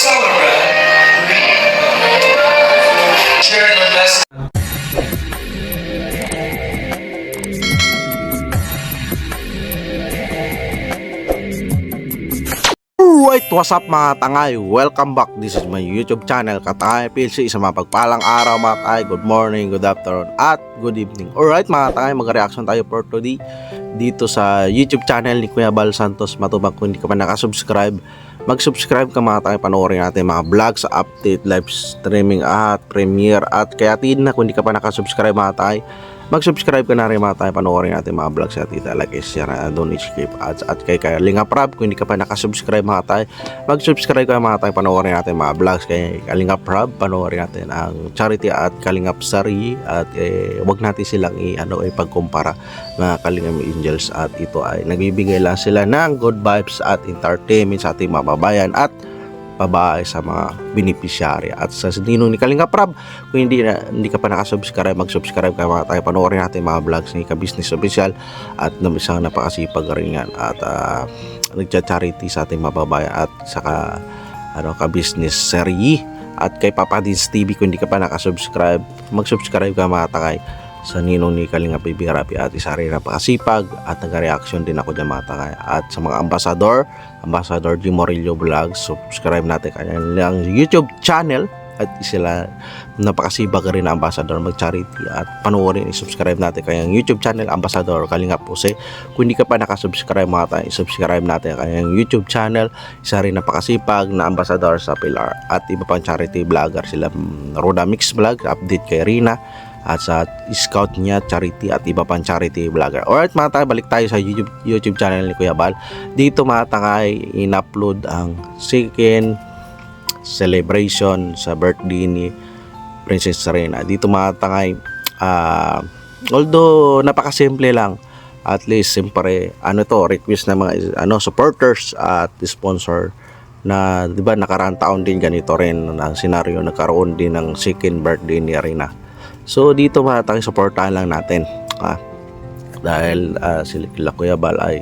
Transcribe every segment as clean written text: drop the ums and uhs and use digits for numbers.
Alright, what's up mga tangay? Welcome back. This is my YouTube channel, Katangay PLC. Sa mga pagpalang araw mga tangay. Good morning, good afternoon, at good evening. Alright mga tangay, mag-reaction tayo for today dito sa YouTube channel ni Kuya Bal Santos Matubang. Kung hindi ka pa nakasubscribe, mag-subscribe ka mga tangay. Panoorin natin mga vlogs, update, live streaming at premiere. At kaya tin na kung hindi ka pa nakasubscribe mga tangay, mag-subscribe ka na rin mga tayo. Panoorin natin mga vlogs at ita like, share, and don't skip ads. At kay Kalinga Prab, kung hindi ka pa nakasubscribe mga tayo, mag-subscribe ka mga tayo. Panoorin natin mga vlogs kay Kalinga Prab. Panoorin natin ang Charity at Kalingap Sari. At wag natin silang ipagkumpara mga Kalingap Angels. At ito ay nagbibigay lang sila ng good vibes at entertainment sa ating mababayan at pabahay sa mga beneficiary. At sa ninong ni Kalinga Prab, kung hindi ka pa nakasubscribe, mag-subscribe ka mga tayo. Panoorin natin mga vlogs ni Ka-Business Official at isang napakasipag rin yan at nagcha-charity sa ating mababayan at saka Ka-Business Serie. At kay Papa Dins TV, kung hindi ka pa nakasubscribe, mag-subscribe ka mga takay sa ninong ni Kalinga Baby Rapi at isa rin napakasipag at nag-reaction din ako dyan mga takay. At sa mga Ambassador G. Morillo Vlogs, subscribe natin kanyang YouTube channel at sila napakasipag rin na Ambassador mag-charity at panoorin, subscribe natin kanyang YouTube channel Ambassador Kalinga Puse. Kung hindi ka pa nakasubscribe mga tayo, subscribe natin kanyang YouTube channel, isa rin napakasipag na Ambassador sa Pilar at iba pang charity vlogger sila. Roda Mix Vlog, update kay Rina at sa scout niya, charity at iba pang charity vlogger. Alright mga tayo, balik tayo sa YouTube channel ni Kuya Bal. Dito mga takay, in-upload ang second celebration sa birthday ni Princess Serena. Dito mga takay, although napakasimple lang, at least siyempre request ng mga supporters at sponsor na 'di ba nakaraang taon din ganito rin ang senaryo, nagkaroon din ng second birthday ni Rina. So dito mga tayo, supportahan lang natin dahil sila Kuya Bal ay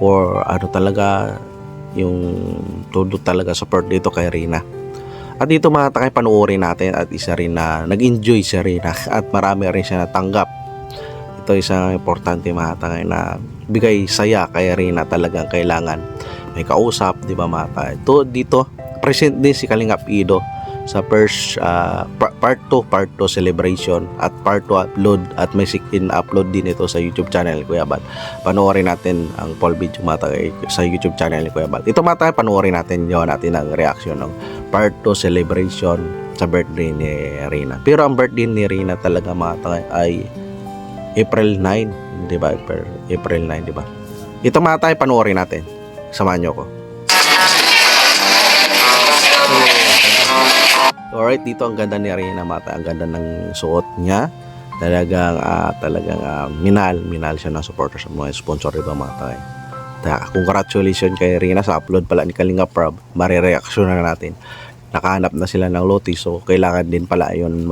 for talaga yung todo talaga support dito kay Rina. At dito mga tayo, panoorin natin at isa rin na nag-enjoy si Rina at marami rin siya natanggap. Ito isang importante mga tayo na bigay saya kay Rina, talagang kailangan may kausap, di ba mga tayo. Dito present din si Kalingap Ido sa first part 2 celebration at part 2 upload at may second upload din ito sa YouTube channel ni Kuya Bal. Panoorin natin ang full video mata sa YouTube channel ni Kuya Bal. Ito mata, panoorin natin ang reaction ng part 2 celebration sa birthday ni Rina. Pero ang birthday ni Rina talaga mata ay April 9, di ba? April 9, di ba? Ito mata, panoorin natin. Samahan niyo ko. Alright, dito ang ganda ni Rina mata, ang ganda ng suot niya. Talagang minal siya ng supporter sa mga sponsor, iba mata. Congratulations kay Rina sa upload pala ni Kalinga Prab. Marireaction na natin. Nakahanap na sila ng loti, so kailangan din pala yun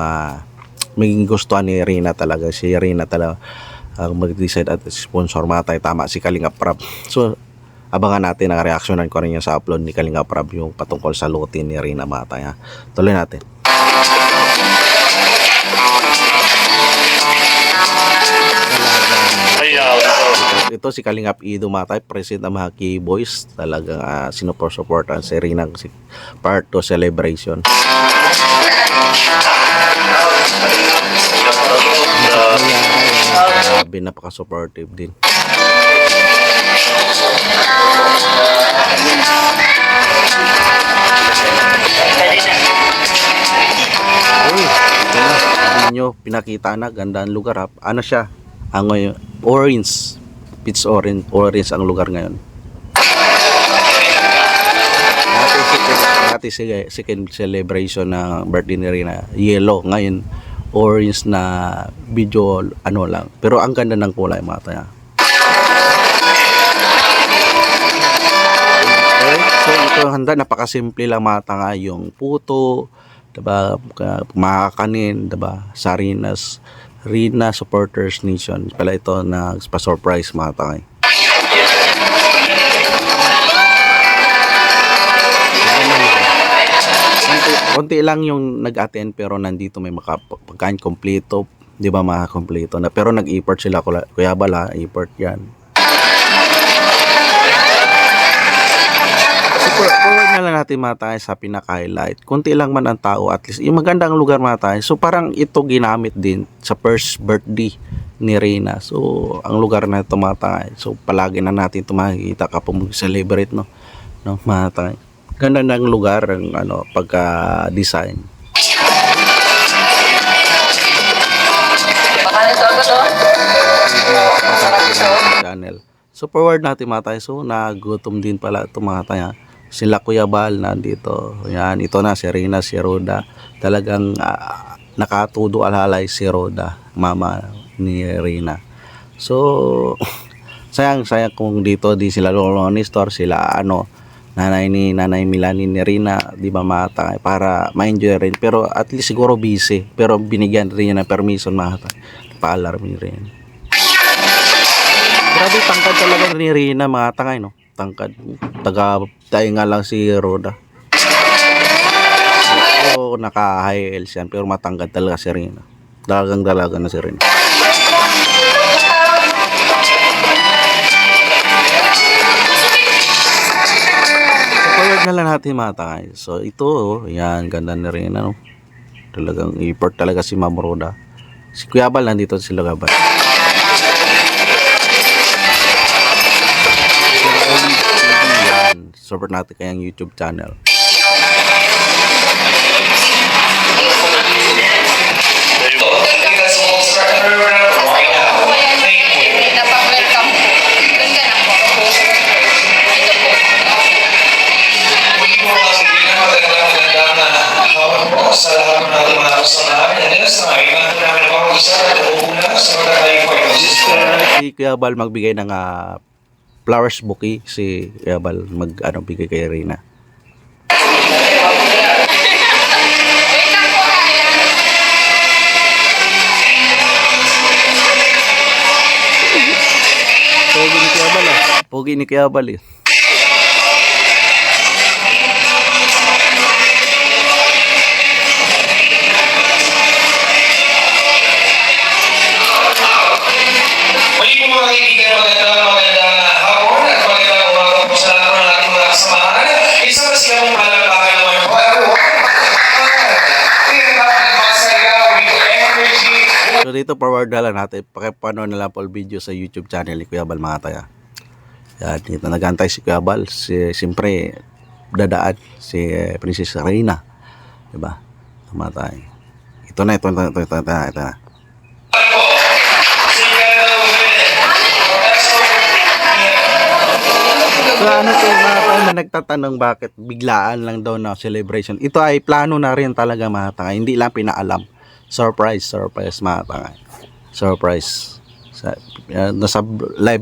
maging gustuhan ni Rina talaga. Si Rina talaga mag-decide at sponsor mata. Tama si Kalinga Prab. So abangan natin ang reaksyonan ko rin yung sa upload ni Kalinga Prab yung patungkol sa lote ni Rina mata. Tuloy natin. Ito si Kalingap Ido mata, present ang mga key boys, talagang sinuport-supportan si Rina part 2 celebration. Grabe, napaka-supportive din. Nyo pinakita na ganda ang lugar. Ano siya? Ang orange, pitch orange ang lugar ngayon. Dati second celebration na birthday ni Rina, yellow, ngayon orange na video lang. Pero ang ganda ng kulay mata. So ito handa, napakasimple lang mata nga, yung puto, diba, makakanin, diba, sa Rina Supporters Nation pala ito na pa-surprise mga takay. konti lang yung nag-attend pero nandito may pagkain kompleto, 'di ba, mga kompleto na, pero nag-import sila, Kuya Bala, import 'yan. Forward na lang natin mga tayo sa pinaka-highlight. Kunti lang man ang tao, at least yung magandang lugar mga tayo. So parang ito ginamit din sa first birthday ni Reyna. So ang lugar na ito mga tayo, so palagi na natin ito makikita kapag mag-celebrate, no mga tayo. Ganda ng lugar, ang pagka-design. Channel. So forward natin mga tayo. So nagutom din pala ito mga tayo. Sila Kuya Bal nandito. Yan, ito na si Reyna, si Roda. Talagang nakatudo alalay si Roda, mama ni Reyna. So sayang kung dito di sila Lolo Nestor, sila nanay Milani ni Reyna, di ba mata, para ma-enjoy rin, pero at least siguro busy, pero binigyan rin niya ng permission mata, pa-alarm ni Reyna. Grabe tangkad talaga ni Reyna mga tangay, no? Tangkad, tayo nga lang si Roda. So naka-high heels yan, pero matangkad talaga si Reyna. Dalagang na si Reyna. Na lang natin mga tangay. So ito, yan, ganda na rin, talagang import talaga si Ma'am Roda. Si Kuya Bal nandito, si Lugabal. Yan, support natin kayang YouTube channel. Sa lahat ng ating mga kasamahan, sa iman po namin ang isa at una sa mga tayo po ito. Si Kuya Bal magbigay ng flowers bouquet, si Kuya Bal bigay kay Reyna. Pogi ni Kuya Bal, Pogi ni Kuya Bal, So dito forward na lang natin, pakipano na lang po video sa YouTube channel ni Kuya Bal mga tayo. Yan, dito nagantay si Kuya Bal, siyempre dadaan si Princess Reyna, diba? Mga tayo. Ito na. So mga tayo na nagtatanong bakit biglaan lang daw na celebration. Ito ay plano na rin talaga mga tayo, hindi lang pinaalam. Surprise mga tangay. Surprise. Nasa live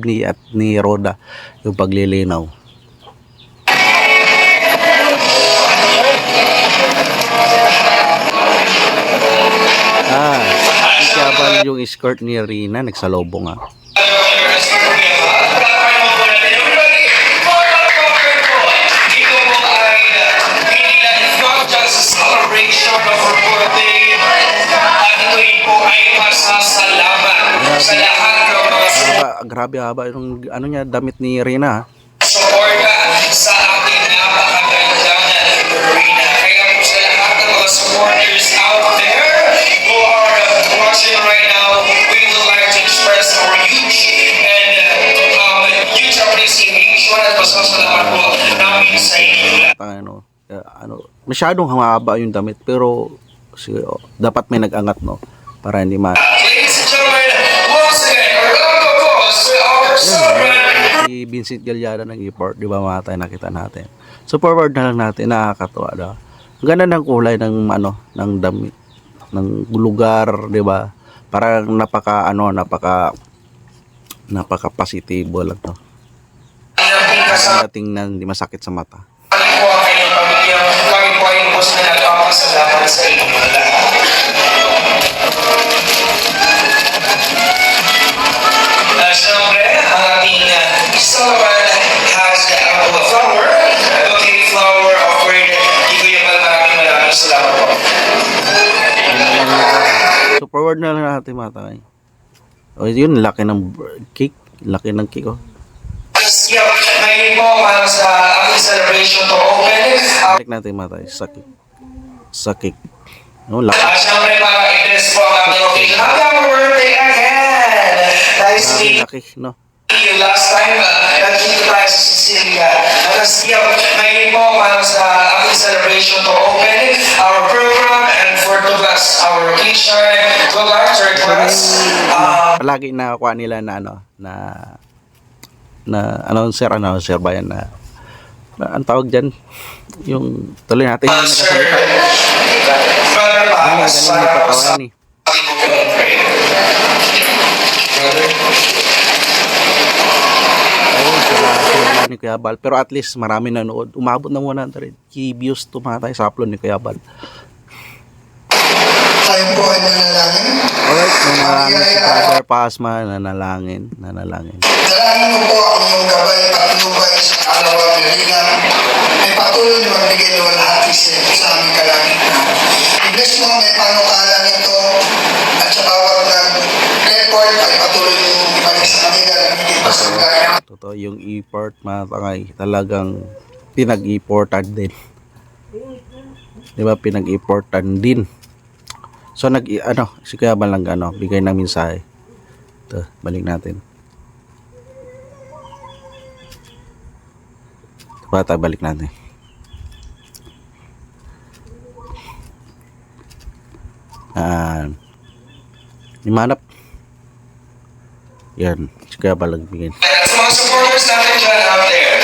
ni Roda yung paglilinaw. Ikabal yung escort ni Reyna, nagsalubong . Grabe haba yung niya, damit ni Reyna. Suporta sa ating napakagandang Reyna. Kaya po sa lahat ng mga supporters out there who are watching right now, we would like to express our huge and huge appreciation at pasasalamat po namin sa inyo. Masyadong haba yung damit, pero dapat may nag-angat, para hindi Ladies and gentlemen, once again, our round of applause to our celebrant. Si Vincent Galyada ng import, di ba mga tayo, nakita natin. So forward na lang natin, nakakatuwa daw. Ang ganda ng kulay ng ng damit, ng lugar, di ba? Parang napaka positibo lang to. Tingnan, hindi masakit sa mata. Ano po ang kanyang pamilya? Kami po ay lubos na nagpapasalamat sa inyo lahat. Siyempre, ang ating celebrant has a flower, a bouquet flower offered. Hindi ko yung maraming forward na lang natin mga tay. O yun, laki ng cake. Laki ng cake, oh. Yep, ngayon po para sa aking celebration to open. Balik natin mga tay, sa cake. Sa cake. No, laki. Siyempre para i-dress po ang ating occasion. Happy birthday again! Nicely. Laki, no? Yung last time, nagkita tayo sa Sicilia. Ngayon po para sa aking celebration to open our program and for to bless our occasion. Go back to request. Palagi nakakuha nila na ano, na announcer ba yan na ang tawag dyan, yung tuloy natin yung nakasalita. Galing nagpatawayan eh. Ayun, sila ni Kuya Bal. Pero at least marami nanood. Umabot ng 100k views tumatay sa upload ni Kuya Bal. Tayo po ay nanalangin. Alright, nanalangin si Brother Pasma, nanalangin. Dalangin ko po ang iyong gabay at lubay sa alawa Merina. May patuloy na magbigay ng walhati sa aming kalangitan. I-bless mo may panukala nito at sa bawat nag-report ay patuloy mo ibalik sa kanila na hindi pasagay. Totoo, yung e-port mga tangay, talagang pinag-e-portan din. Diba, pinag-e-portan din. So si Kuya Bal lang bigay ng mensahe. Ito, balik natin. Ito, balik natin. Imanap. Yan, si Kuya Bal lang bigay. Sa mga supporters natin dyan out there.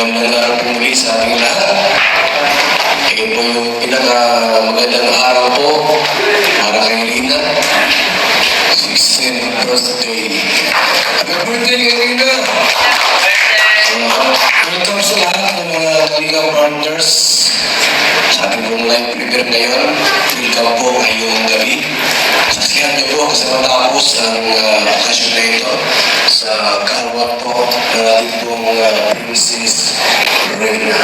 Magandang po muli sa ating lahat. Ito po yung pinakamagandang araw po para kay Rina. 16th birthday. Happy birthday kay Rina! Welcome sa lahat ng mga kaligang partners sa ating pong live prepare ngayon. Welcome po ngayong gabi. Saksihan niyo po kasi matapos ang okasyon na ito sa kahawak po ng ating pong Princess Reina.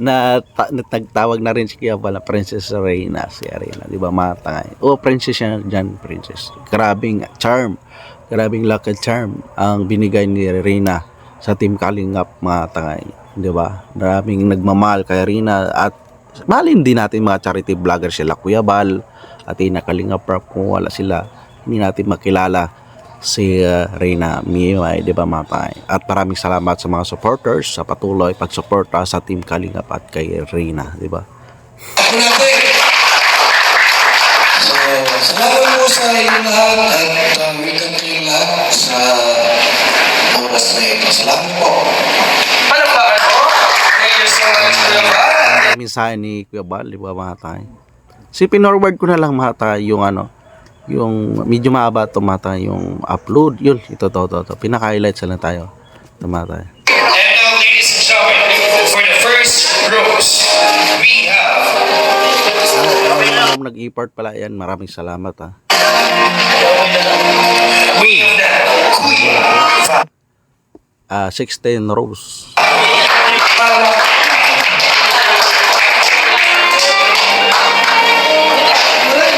Nagtawag na rin si Kuya Bal na Princess Reina, si Reina, di ba matangay? Princess yan dyan, princess. Grabing charm, grabing lucky charm ang binigay ni Reina sa Team Kalingap mga tangay, di ba? Maraming nagmamahal kay Reina at mahalin din natin mga charity vlogger sila Kuya Bal at Ina Kalingap Prab. Kung wala sila, hindi natin makilala si Reina Miyay, di ba mga tangay? At maraming salamat sa mga supporters sa patuloy pagsuporta sa Team Kalingap at kay Reina, di ba? Ako natin! So, salamat po sa inyong lahat at welcome kayong lahat sa oras na ito. Salamat po! Palakpakan po. Thank you so much, Kuya Bal. Ang mensahe ni Kuya Bal, di ba mga tangay? Si pinorward ko na lang mga tangay yung yung medyo maaba ito mga tangay, yung upload, yun, ito. Pinaka-highlights lang tayo mga tangay. And now, ladies and gentlemen, for the first rose, we have Nag-e-part pala yan, maraming salamat ha. we have the Queen. 16 rows.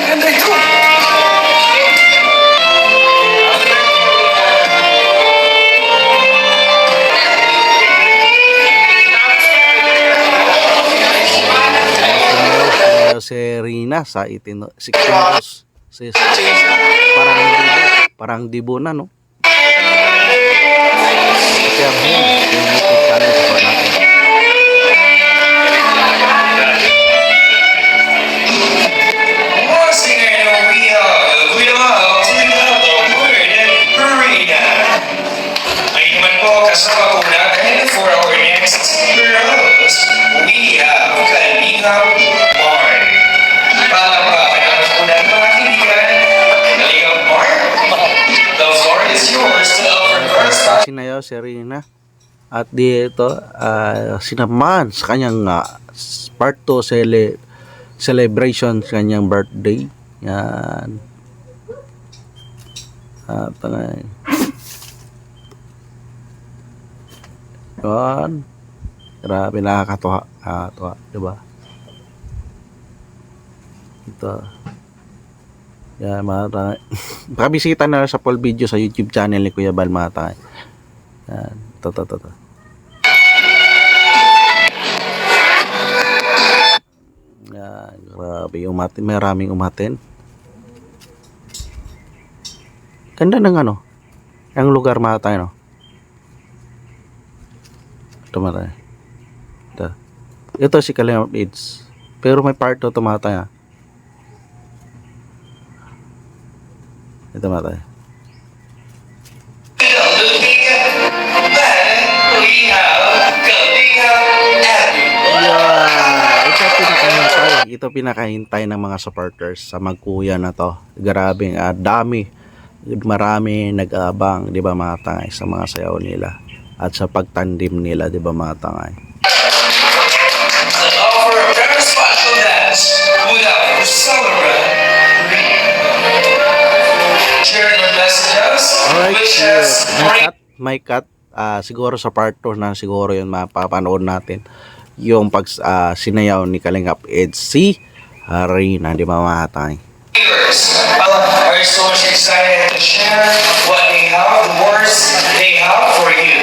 Ganda ito! Si Rina sa 16 rows. Parang dibo na, no? Kasi ang yung YouTube channel support natin. Once again, we have the word Marina. Ay naman po kasama po natin for our next rose. We have Kalingap Mark. Palakpakan ang unang mga kaibigan. Kalingap Mark, the floor is yours to offer first. Sinayaw si Rina. At dito, sinaman sa kanyang part 2 celebration sa kanyang birthday. Yan. At yan. Grabe, nakakatuwa. Nakakatuwa, diba? Ito. Yan, mga tangay. Pakabisita na sa full video sa YouTube channel ni Kuya Bal, mga tangay. Yan. Ito. Yan, grabe. Maraming umatin. Ganda ng ano. Ang lugar, mga tangay, no? Ito, mga tangay. Ito si Kalingap AIDS. Pero may part to mga tangay. Ito, mga tangay. Ito pinakahintay ng mga supporters sa magkuya na to. Grabing dami, marami nag-aabang, 'di ba, mga tangay, sa mga sayaw nila at sa pagtandim nila, 'di ba, mga tangay. Offer a very special dance with our celebrant. Share the messages, Alright, wishes, may cut. Siguro sa part 2 na siguro yun mapapanood natin yung pag sinayaw ni Kalingap Ed si Rina, di ba, mga tangay? viewers are so much excited to share what they have, the words they have for you.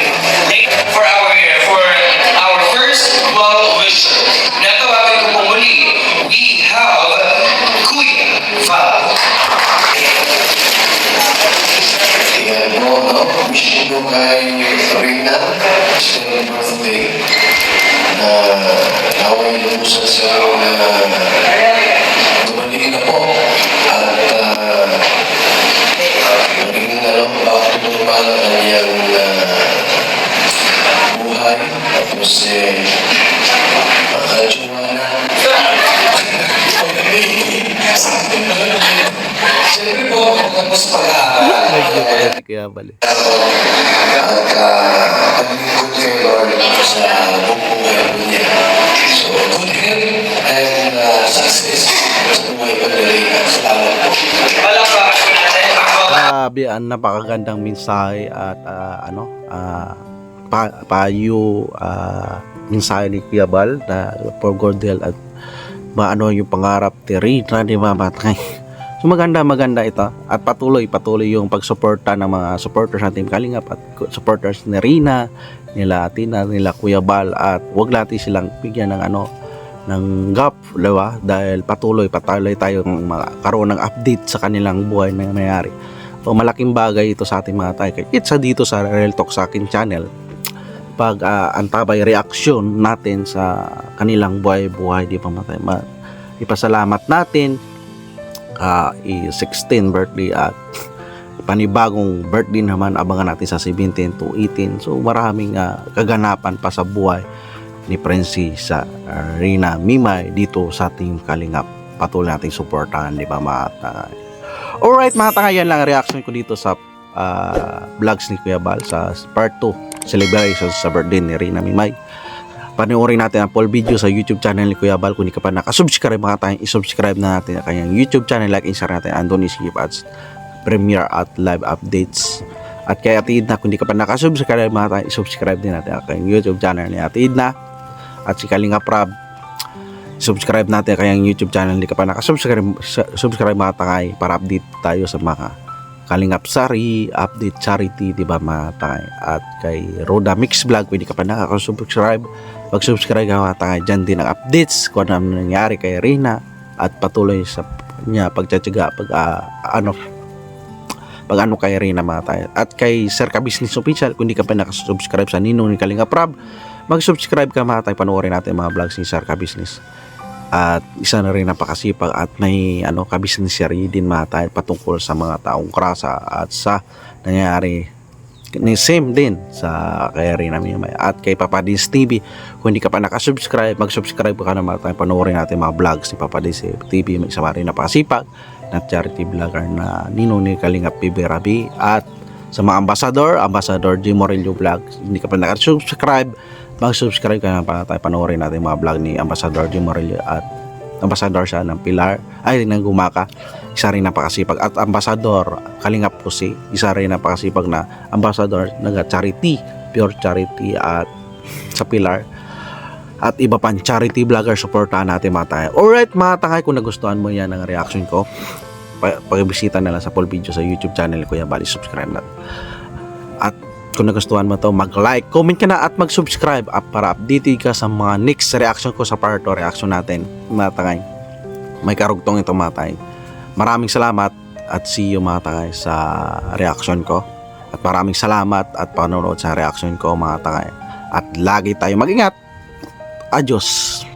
For our first well wisher. Natawagin ko po muli, we have Kuya Val. Ayan po, no? Wish ko kay Rina, sa birthday, na naway lubusan sa gumaling na po. At maging back to normal ang kanyang buhay. Tapos makadyawa na. Siyempre po, tapos pag-aaral. Kaya bali. At paglingkod kay Lord sa buong buhay po niya. So, good health and success sa buhay po ni Rina. Salamat po. Palakpakan po natin ang mga Grabe, ang napakagandang mensahe at payo, mensahe ni Kuya Bal na for good health at maano yung pangarap ni Rina, di ba, mga tangay? So maganda ito at patuloy yung pagsuporta ng mga supporters ng Team Kalingap at supporters ni Rina, nila Tina, nila Kuya Bal, at wag natin silang bigyan ng ng gap, diba? Dahil patuloy tayong karoon ng update sa kanilang buhay na nangyayari. So malaking bagay ito sa ating mga tayo. It's dito sa Real Talk sa akin channel. Pag antabay reaksyon natin sa kanilang buhay, di ba, matay? Ipasalamat natin 16 birthday at panibagong birthday naman abangan natin sa 17 to 18. So maraming kaganapan pa sa buhay ni Princesa Rina Mimay dito sa ating Kalingap. Patuloy nating suportahan, di ba, mga tangay? Alright, mga tangay, yan lang reaction ko dito sa vlogs ni Kuya Bal sa part 2 celebration sa birthday ni Rina Mimay. Panoorin natin ang full video sa YouTube channel ni Kuya Bal. Kung hindi ka pa nakasubscribe, mga tayong isubscribe na natin ang kanyang YouTube channel. Like and share natin andun skip ads, premiere at live updates. At kay Ate Edna, kung hindi ka pa nakasubscribe, mga tayong isubscribe din natin ang kanyang YouTube channel ni Ate Edna. At si Kalingap Rab, subscribe natin ang kanyang YouTube channel. Hindi ka pa nakasubscribe, mga tangay, para update tayo sa mga Kalingap Sari, update charity, di ba, mga tangay? At kay Roda Mix Vlog, kung hindi ka pa nakasubscribe, mag-subscribe ka, mga tangay. Dyan din ang updates kung ano nangyari kay Rina at patuloy sa niya pagtsatsaga pag ano kay Rina, mga tangay. At kay Sir Ka Business Official, kung hindi ka pa nakasubscribe sa Ninong ni Kalingap Rab, mag-subscribe ka, mga tangay. Panoorin natin mga vlogs ni Sir Ka Business. At isa na rin napakasipag at may kabisnesary din, mga tayo, patungkol sa mga taong krasa at sa nangyayari ni same din sa kay Rina Mimay. At kay Papa Dins TV, kung hindi ka pa nakasubscribe, mag-subscribe ka na, mga tayo. Panoorin natin mga vlogs ni Papa Dins TV. May isa pa rin napakasipag na charity vlogger na Ninong ni Kalingap PB Rabi. At sa mga ambassador G. Morello Vlog, hindi ka pa nakasubscribe, mag-subscribe ka na, para tayo panoorin natin mga vlog ni Ambassador Jim Morello at ambassador siya ng Pilar, ng Gumaka, isa rin napakasipag. At ambassador Kalingap po isa rin napakasipag na ambassador ng charity, pure charity at sa Pilar. at iba pang charity vlogger, supportahan natin mga tayo. Alright mga tangay, kung nagustuhan mo yan ang reaction ko, pag-bisita na lang sa full video sa YouTube channel ko yan, bali subscribe na. At kung nagustuhan mo to, mag-like, comment ka na at mag-subscribe para updated ka sa mga next reaction ko sa part 2 reaction natin mga tangay. May karugtong ito mga tangay. Maraming salamat at see you mga tangay sa reaction ko. At maraming salamat at panonood sa reaction ko mga tangay. At lagi tayo mag-ingat. Adios.